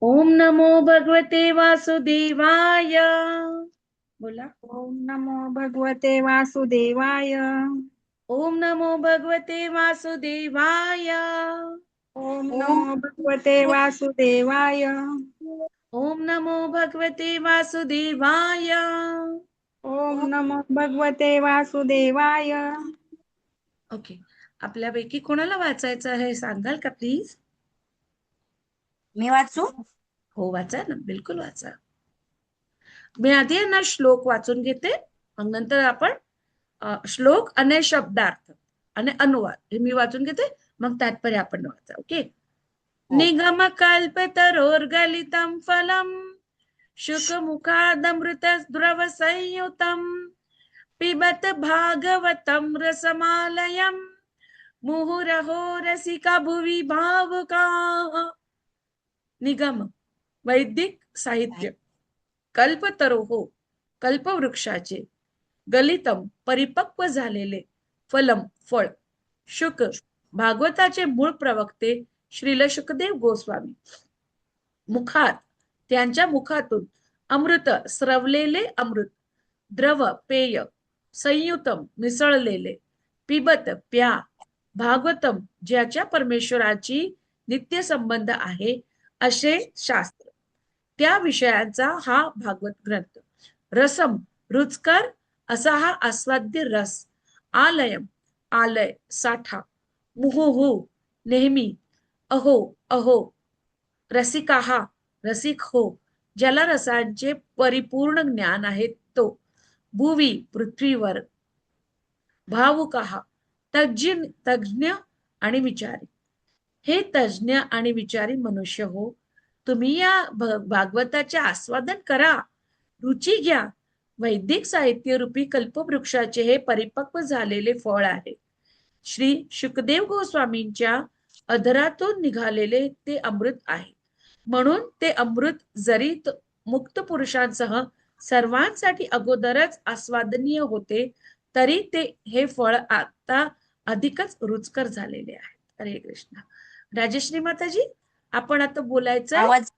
ओम नमो भगवते वासुदेवाय. बोला. ओम नमो भगवते वासुदेवाय. ओम नमो भगवते वासुदेवाय. ओम ओम नमो भगवते वासुदेवाय. ओम नमो भगवते वासुदेवाय. ओम नमो भगवते वासुदेवाय. ओके. आपल्यापैकी कोणाला वाचायचं आहे सांगाल का प्लीज? मी वाचू? हो, वाचा ना, बिलकुल वाचा. मी आधी आहे ना श्लोक वाचून घेते, मग नंतर आपण श्लोक आणि शब्दार्थ आणि अनुवाद हे मी वाचून घेते, मग तात्पर्य आपण वाचा. ओके. हो. निगमकल्पतरोर्गलितं फलम् शुकमुखादमृत द्रव संयुतम् पिबत भागवतं रसमालयम् मुहुरहो रसिका भुवि भावुकाः. निगम वैदिक साहित्य. कल्पतरोः कल्पवृक्षाचे. गलितम परिपक्व झालेले. फलम फळ. शुक भागवताचे मूळ प्रवक्ते श्रील शुकदेव गोस्वामी. मुखात त्यांच्या मुखातून अमृत स्रवलेले अमृत. द्रव पेय. संयुतम मिसळलेले. पिबत प्या. भागवतम ज्याच्या परमेश्वराची नित्य संबंध आहे असे शास्त्र. त्या विषयांचा हा भागवत ग्रंथ. रसम रुचकर असा हा आस्वाद्य रस. आलयम आलय साठा. मुहुहु नेहमी. अहो अहो रसिकाहा रसिक हो. ज्याला रसांचे परिपूर्ण ज्ञान आहे तो. भुवी पृथ्वीवर. भावुकाहा तज्ञ आणि विचारी. हे तज्ञ आणि विचारी मनुष्य हो, तुम्ही या भागवताचे आस्वादन करा, रुची घ्या. वैदिक साहित्य रूपी कल्पवृक्षाचे हे परिपक्व झालेले फळ आहे. श्री शुकदेव गोस्वामींच्या अधरातून निघालेले ते अमृत आहे. म्हणून ते अमृत जरी मुक्त पुरुषांसह सर्वांसाठी अगोदरच आस्वादनीय होते, तरी ते हे फळ आता अधिकच रुचकर झालेले आहे. हरे कृष्ण. राजश्री माताजी, आपण आता बोलायचंय. आवाज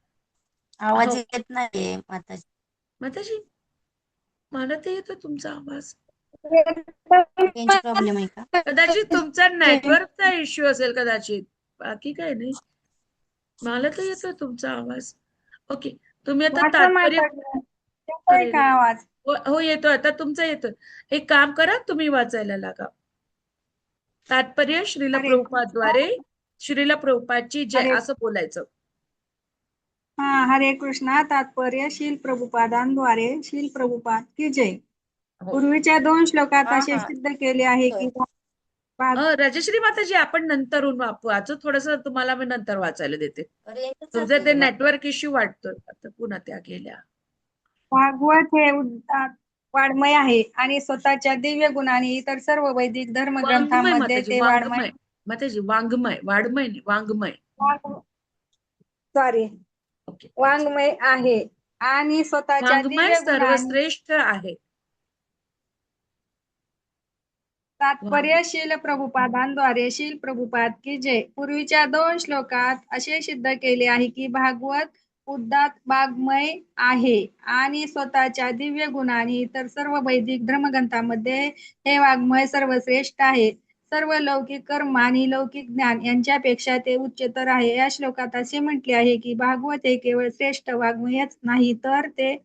आवाज हो येत नाहीये माताजी. माताजी, मला तर येतो तुमचा आवाज. रेंज प्रॉब्लेम आहे का? कदाचित तुमचा नेटवर्कचा इश्यू असेल, कदाचित, बाकी काय नाही. मला तर येतोय तुमचा आवाज. ओके. तुम्ही आता वाचा तात्पर्य. माताजी. येतोय अरे का रे. आवाज? हो येतोय, आता तुमचा येतोय. एक काम करा, तुम्ही वाचायला लागा. तात्पर्य श्रील हरे कृष्ण. प्रभुपाद्वारे श्रील प्रभुपादची जय हरे असं बोलायचं. हरे कृष्णा. तात्पर्य शील प्रभुपादांद्वारे शील प्रभुपाद की जय. हो. पूर्वीच्या 2 श्लोकात हा असे हा सिद्ध केले आहे की राजश्री माताजी, आपण नंतरून वाचू. थोडस तुम्हाला मी नंतर वाचायला देते. रेंजच तुमचं ते जाते. नेटवर्क इश्यू वाटतोय. आता पुन्हा त्या गेल्या. भागवत हे उदात्त वाङ्मय आहे आणि स्वतःच्या दिव्य गुणांनी इतर सर्व वैदिक वाङ्मय धर्मग्रंथांमध्ये माताजी, ते वाङ्मय वाङ्मय माताजी, वाङ्मय, वाङ्मय नाही, वाङ्मय. Sorry okay. वाङ्मय आहे आणि स्वतःच्या वाङ्मय दिव्य गुणांनी. सर्वश्रेष्ठ आहे. तात्पर्य शील प्रभुपादांद्वारे शील प्रभुपाद की जय. पूर्वीच्या 2 श्लोकात असे सिद्ध केले आहे की भागवत उदात्त वाङ्मय आहे आणि स्वतःच्या दिव्य गुणांनी इतर सर्व वैदिक धर्मग्रंथांमध्ये हे वाङ्मय सर्वश्रेष्ठ आहे. सर्व लौकिक कर्म आणि लौकिक ज्ञान यांच्यापेक्षा ते उच्चतर आहे. या श्लोकात असे म्हटले आहे की भागवत हे केवळ श्रेष्ठ वाङ्मयच नाही, तर ते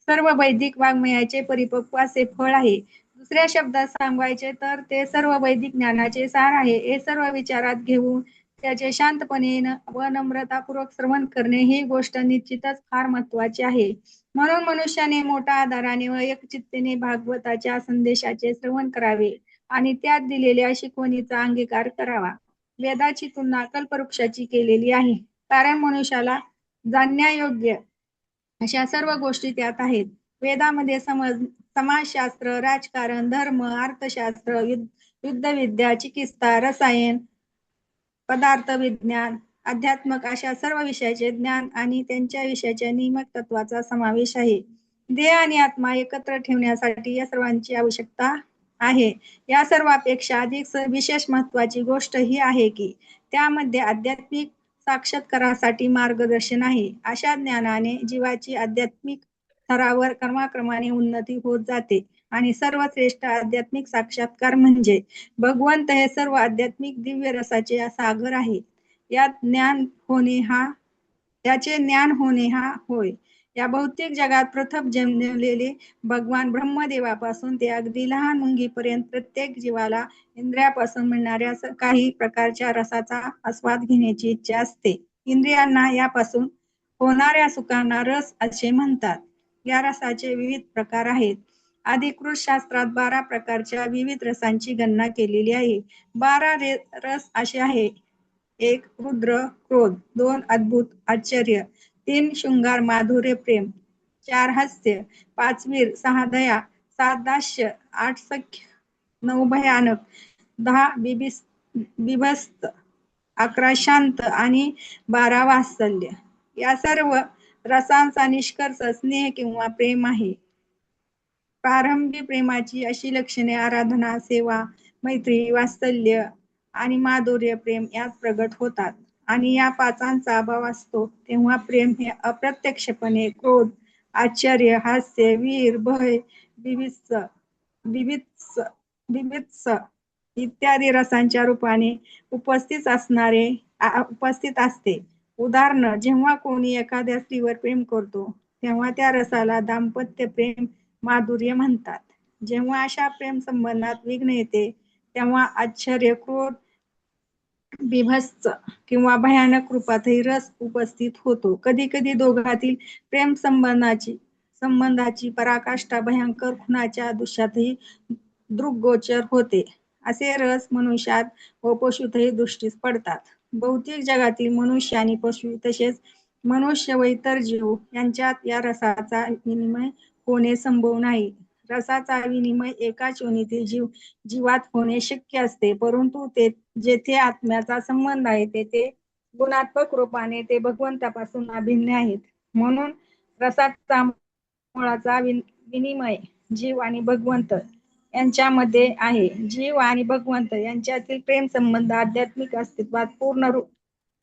सर्व वैदिक वाङ्मयाचे परिपक्व असे फळ आहे. दुसऱ्या शब्दात सांगायचे तर ते सर्व वैदिक ज्ञानाचे सार आहे. हे सर्व विचारात घेऊन त्याचे शांतपणे व नम्रतापूर्वक श्रवण करणे ही गोष्ट निश्चितच फार महत्वाची आहे. म्हणून मनुष्याने मोठ्या आधाराने व एकचित्तेने भागवताच्या संदेशाचे श्रवण करावे आणि त्यात दिलेल्या शिकवणीचा अंगीकार करावा. वेदाची तुलना कल्पवृक्षाची केलेली आहे, कारण मनुष्याला जाणण्यायोग्य अशा सर्व गोष्टी त्यात आहेत. वेदामध्ये समाजशास्त्र, राजकारण, धर्म, अर्थशास्त्र, युद्धविद्या, चिकित्सा, रसायन, पदार्थ विज्ञान, अध्यात्मक अशा सर्व विषयाचे ज्ञान आणि त्यांच्या विषयाच्या नियमक तत्वाचा समावेश आहे. देह आणि आत्मा एकत्र ठेवण्यासाठी या सर्वांची आवश्यकता आहे. या सर्वापेक्षा अधिक विशेष महत्वाची गोष्ट ही आहे की त्यामध्ये आध्यात्मिक साक्षात्कारासाठी मार्गदर्शन आहे. अशा ज्ञानाने जीवाची आध्यात्मिक स्तरावर क्रमाक्रमाने उन्नती होत जाते आणि सर्वश्रेष्ठ आध्यात्मिक साक्षात्कार म्हणजे भगवंत हे सर्व आध्यात्मिक दिव्य रसाचे सागर आहे. याचे ज्ञान होणे हा होय. या भौतिक जगात प्रथम जन्मलेले भगवान ब्रह्मदेवापासून ते अगदी लहान मुंगीपर्यंत प्रत्येक जीवाला इंद्रियापासून मिळणाऱ्या काही प्रकारच्या रसाचा आस्वाद घेण्याची इच्छा असते. इंद्रियांना यापासून होणाऱ्या सुखांना रस असे म्हणतात. या रसाचे विविध प्रकार आहेत. अधिकृत शास्त्रात 12 प्रकारच्या विविध रसांची गणना केलेली आहे. 12 रस असे आहे: 1 रुद्र क्रोध, 2 अद्भुत आश्चर्य, 3 शृंगार माधुर्य प्रेम, 4 हास्य, 5 वीर, 6 दया, 7 दास्य, 8 सख्य, 9 भयानक, 10 बिभस्त, 11 शांत आणि 12 वात्सल्य. या सर्व रसांचा निष्कर्ष स्नेह किंवा प्रेम आहे. प्रारंभी प्रेमाची अशी लक्षणे आराधना, सेवा, मैत्री, वात्सल्य आणि माधुर्य प्रेम यात प्रगट होतात आणि या पाचांचा अभाव असतो तेव्हा प्रेम हे अप्रत्यक्षपणे क्रोध, आश्चर्य, हास्य, वीर, भय, बिभत्स इत्यादी रसांच्या रूपाने उपस्थित असते. उदाहरण, जेव्हा कोणी एखाद्या स्त्रीवर प्रेम करतो तेव्हा त्या रसाला दाम्पत्य प्रेम माधुर्य म्हणतात. जेव्हा अशा प्रेम संबंधात विघ्न येते तेव्हा आश्चर्य, क्रोध, बिभत्स किंवा भयानक रूपातही रस उपस्थित होतो. कधी कधी दोघातील प्रेम संबंधाची पराकाष्ठा भयंकर खुनाच्या दृश्यातही दृग्गोचर होते. असे रस मनुष्यात व पशुतही दृष्टीस पडतात. भौतिक जगातील मनुष्य आणि पशु तसेच मनुष्य व इतर जीव यांच्यात या रसाचा विनिमय होणे संभव नाही. रसाचा विनिमय एकाच योनीतील जीवात होणे शक्य असते, परंतु जेथे आत्म्याचा संबंध आहे तेथे गुणात्मक रूपाने ते भगवंतापासून अभिन्न आहेत. म्हणून रसाचा मुळाचा विनिमय जीव आणि भगवंत यांच्यामध्ये आहे. जीव आणि भगवंत यांच्यातील प्रेम संबंध आध्यात्मिक अस्तित्वात पूर्ण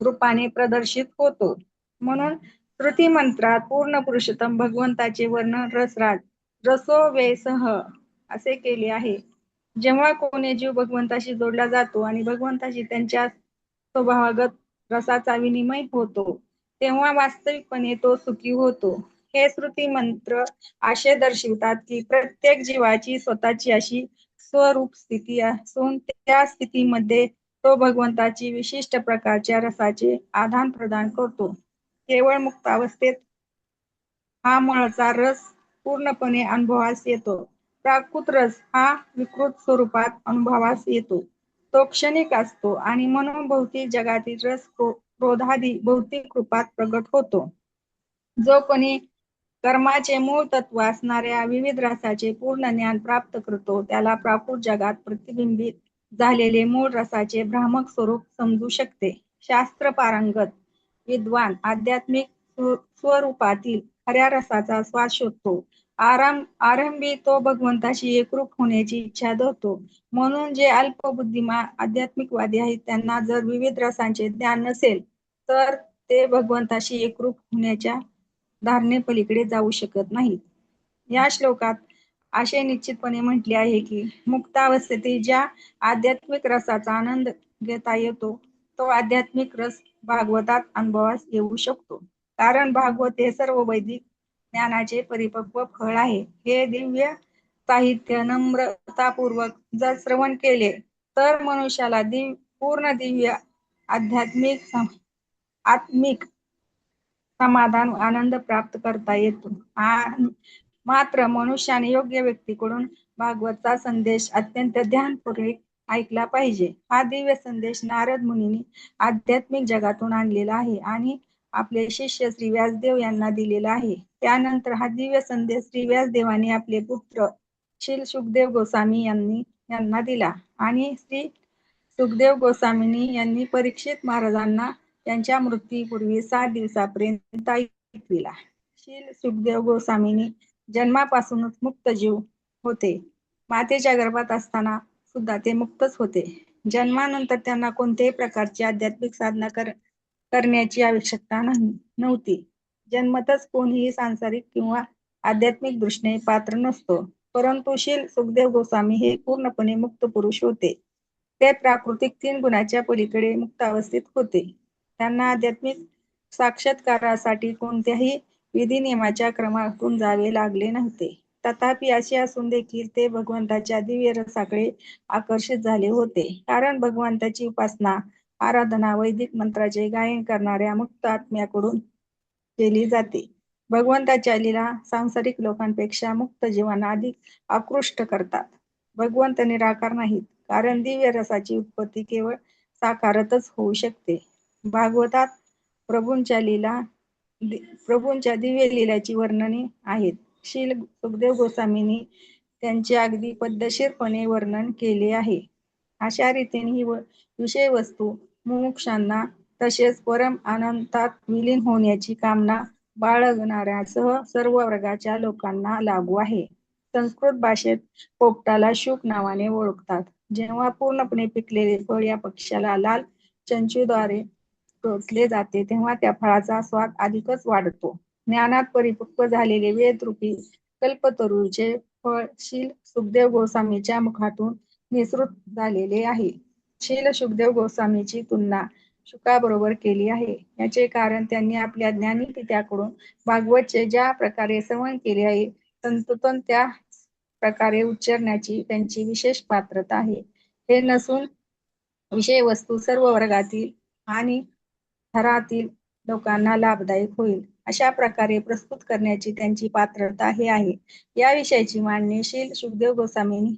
रूपाने प्रदर्शित होतो. म्हणून श्रुती मंत्रात पूर्ण पुरुषोत्तम भगवंताचे वर्णन रसो वे सह असे केले आहे. जेव्हा कोणी जीव भगवंताशी जोडला जातो आणि भगवंताशी त्यांच्या स्वभावागत रसाचा विनिमय होतो तेव्हा वास्तविकपणे तो सुखी होतो. हे श्रुती मंत्र असे दर्शवितात की प्रत्येक जीवाची स्वतःची अशी स्वरूप स्थिती असून त्या स्थितीमध्ये तो भगवंताची विशिष्ट प्रकारच्या रसाचे आदान प्रदान करतो. केवळ मुक्तावस्थेत हा मुळचा रस पूर्णपणे अनुभवास येतो. प्राकृत रस हा विकृत स्वरूपात अनुभवास येतो. तो क्षणिक असतो आणि म्हणून भौतिक जगातील रस क्रोधादी भौतिक रूपात प्रगट होतो. जो कोणी कर्माचे मूळ तत्व असणाऱ्या विविध रसाचे पूर्ण ज्ञान प्राप्त करतो त्याला प्राकृत जगात प्रतिबिंबित झालेले मूळ रसाचे भ्रामक स्वरूप समजू शकते. शास्त्र पारंगत विद्वान आध्यात्मिक स्वरूपातील खऱ्या रसाचा स्वाद शोधतो. आरंभी तो भगवंताशी एकरूप होण्याची इच्छा धरतो. म्हणून जे अल्पबुद्धिमान आध्यात्मिकवादी आहेत त्यांना जर विविध रसांचे ज्ञान नसेल तर ते भगवंताशी एकरूप होण्याच्या धारणे पलीकडे जाऊ शकत नाहीत. या श्लोकात असे निश्चितपणे म्हटले आहे की मुक्तावस्थेतील ज्या आध्यात्मिक रसाचा आनंद घेता येतो तो आध्यात्मिक रस भागवतात अनुभवास येऊ शकतो. कारण भागवत हे सर्व वैदिक ज्ञानाचे परिपक्व फळ आहे. हे दिव्य साहित्य नम्रतापूर्वक जर श्रवण केले तर मनुष्याला पूर्ण दिव्य आत्मिक समाधान आनंद प्राप्त करता येतो. मात्र मनुष्याने योग्य व्यक्तीकडून भागवतचा संदेश अत्यंत ध्यानपूर्वक ऐकला पाहिजे. हा दिव्य संदेश नारद मुनींनी आध्यात्मिक जगातून आणलेला आहे आणि आपले शिष्य श्री व्यासदेव यांना दिलेला आहे. त्यानंतर हा दिव्य संदेश श्री व्यासदेवाने आपले पुत्र श्री सुखदेव गोस्वामी यांना दिला आणि श्री सुखदेव गोस्वामींनी यांनी परीक्षित महाराजांना त्यांच्या मृत्यूपूर्वी 7 दिवसापर्यंत ऐकविला. श्री सुखदेव गोस्वामींनी जन्मापासूनच मुक्त जीव होते. मातेच्या गर्भात असताना सुद्धा ते मुक्तच होते. जन्मानंतर त्यांना कोणत्याही प्रकारची आध्यात्मिक साधना करण्याची आवश्यकता नव्हती. जन्मतच कोणीही सांसारिक किंवा आध्यात्मिक दृष्टीने पात्र नसतो. परंतु शील सुखदेव गोस्वामी हे पूर्णपणे मुक्त पुरुष होते. ते प्राकृतिक 3 गुणाच्या पलीकडे मुक्त अवस्थेत होते. त्यांना आध्यात्मिक साक्षात्कारासाठी कोणत्याही विधिनियमाच्या क्रमातून जावे लागले नव्हते. तथापि असे असून देखील ते भगवंताच्या दिव्य रसाकडे आकर्षित झाले होते. कारण भगवंताची उपासना, आराधना वैदिक मंत्राचे गायन करणाऱ्या मुक्त आत्म्याकडून केली जाते. भगवंताच्या लीला सांसारिक लोकांपेक्षा मुक्त जीवांना अधिक आकृष्ट करतात. भगवंत निराकार नाहीत, कारण दिव्य रसाची उत्पत्ती केवळ साकारतच होऊ शकते. भागवतात प्रभूंच्या दिव्य लीलाची वर्णने आहेत. शील सुखदेव गोस्वामींनी त्यांचे अगदी पद्धतशीरपणे वर्णन केले आहे. अशा रीतीने ही विषय वस्तू मुमुक्षांना तसेच परम अनंतात विलीन होण्याची कामना बाळगणाऱ्यासह सर्व वर्गाच्या लोकांना लागू आहे. संस्कृत भाषेत पोपटाला शुक नावाने ओळखतात. जेव्हा पूर्णपणे पिकलेले फळ या पक्ष्याला लाल चंचूद्वारे टोचले जाते तेव्हा त्या फळाचा स्वाद अधिकच वाढतो. ज्ञानात परिपक्व झालेले वेदरूपी कल्पतरूचे फळ शील सुखदेव गोस्वामीच्या मुखातून निसृत झालेले आहे. शील सुखदेव गोस्वामीची तुलना शुकाबरोबर केली आहे. याचे कारण त्यांनी आपल्या ज्ञानी पित्याकडून भागवतचे ज्या प्रकारे श्रवण केले आहे तंतोतंत त्या प्रकारे उच्चारण्याची त्यांची विशेष पात्रता आहे. हे नसून विषय वस्तू सर्व वर्गातील आणि थरातील लोकांना लाभदायक होईल अशा प्रकारे प्रस्तुत करण्याची त्यांची पात्रता हे आहे. या विषयाची मांडणी शील सुखदेव गोस्वामींनी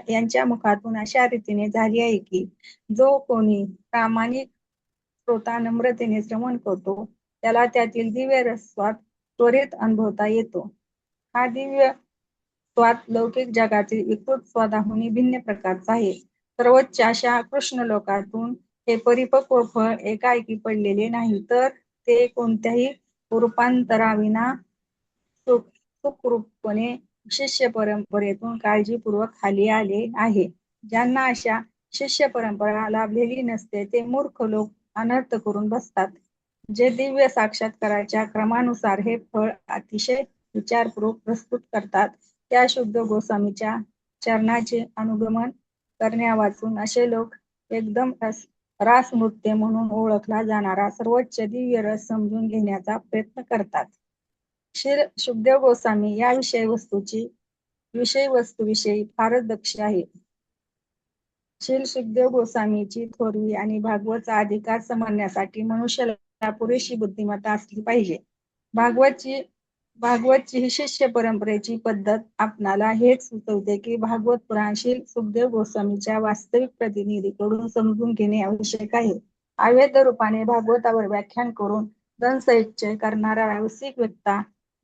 यांच्या मुखातून अशा रीतीने झाली आहे की जो कोणी प्रामाणिक श्रोता नम्रतेने श्रवण करतो त्याला त्यातील दिव्य रसस्वाद त्वरित अनुभवता येतो. हा दिव्य स्वाद लौकिक जगातील विकृत स्वादाहून भिन्न प्रकारचा आहे. सर्वोच्च अशा कृष्ण लोकातून हे परिपक्व फळ एकाएकी पडलेले नाही, तर ते कोणत्याही रूपांतराविना सुखरूपपणे शिष्य परंपरेतून काळजीपूर्वक खाली आले आहे. ज्यांना अशा शिष्य परंपरा लाभलेली नसते ते मूर्ख लोक अनर्थ करून बसतात. जे दिव्य साक्षात्काराच्या क्रमानुसार हे फळ अतिशय विचारपूर्वक प्रस्तुत करतात त्या शुद्ध गोस्वामीच्या चरणाचे अनुगमन करण्यावाचून असे लोक एकदम रास नृत्य म्हणून ओळखला जाणारा सर्वोच्च दिव्य रस समजून घेण्याचा प्रयत्न करतात. श्री सुखदेव गोस्वामी या विषय वस्तूविषयी फारच दक्ष आहे. श्री सुखदेव गोस्वामीची थोरवी आणि भागवतचा अधिकार समजण्यासाठी मनुष्याला पुरेशी बुद्धिमत्ता असली पाहिजे. भागवतची ही शिष्य परंपरेची पद्धत आपणाला हेच सुचवते की भागवत पुराण श्री सुखदेव गोस्वामीच्या वास्तविक प्रतिनिधीकडून समजून घेणे आवश्यक आहे. अवैध रूपाने भागवतावर व्याख्यान करून धनसंचय करणारा व्यावसायिक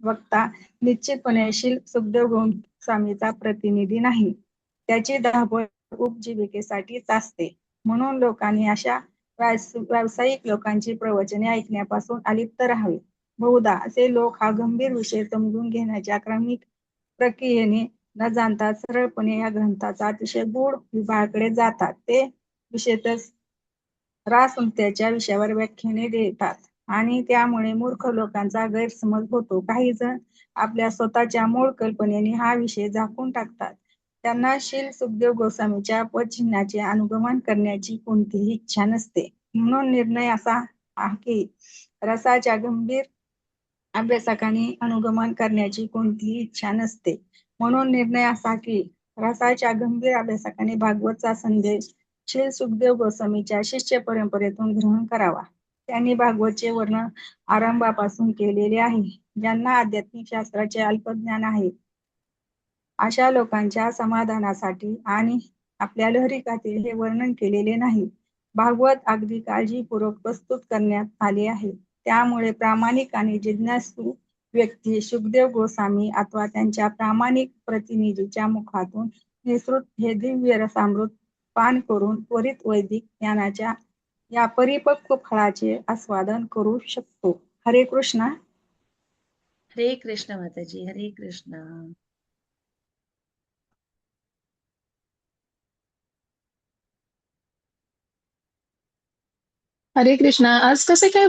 वक्ता निश्चितपणे श्री सुखदेव गोस्वामीचा प्रतिनिधी नाही. त्याची धावपळ उपजीविकेसाठीच असते. म्हणून लोकांनी अशा व्यावसायिक लोकांची प्रवचने ऐकण्यापासून अलिप्त राहावे. बहुधा असे लोक हा गंभीर विषय समजून घेण्याच्या क्रमिक प्रक्रियेने न जाणता सरळपणे या ग्रंथाचा अतिशय गूढ विभागाकडे जातात. ते विशेषतः रासनृत्याच्या विषयावर व्याख्याने देतात आणि त्यामुळे मूर्ख लोकांचा गैरसमज होतो. काही जण आपल्या स्वतःच्या मूळ कल्पनेने हा विषय झाकून टाकतात. त्यांना श्री सुखदेव गोस्वामीच्या पदचिन्हाचे अनुगमन करण्याची कोणतीही इच्छा नसते. म्हणून निर्णय असा आहे की रसाच्या गंभीर अभ्यासकांनी अनुगमन करण्याची कोणतीही इच्छा नसते. म्हणून निर्णय असा की रसाच्या गंभीर अभ्यासकांनी भागवतचा संदेश श्री सुखदेव गोस्वामीच्या शिष्य परंपरेतून ग्रहण करावा. त्यांनी भागवतचे वर्णन आरंभापासून केलेले आहे. ज्यांना आध्यात्मिक शास्त्राचे अल्पज्ञान आहे अशा लोकांच्या समाधानासाठी आणि आपल्या लहरिकातील हे वर्णन केलेले नाही. भागवत अगदी काळजीपूर्वक प्रस्तुत करण्यात आले आहे. त्यामुळे प्रामाणिक आणि जिज्ञासू व्यक्ती सुखदेव गोस्वामी अथवा त्यांच्या प्रामाणिक प्रतिनिधीच्या मुखातून निसृत हे दिव्य रसामृत पान करून त्वरित वैदिक ज्ञानाच्या या परिपक्व फळाचे आस्वादन करू शकतो. हरे कृष्ण. हरे कृष्ण माताजी. हरे कृष्ण. हरे कृष्णा. आज कसे काय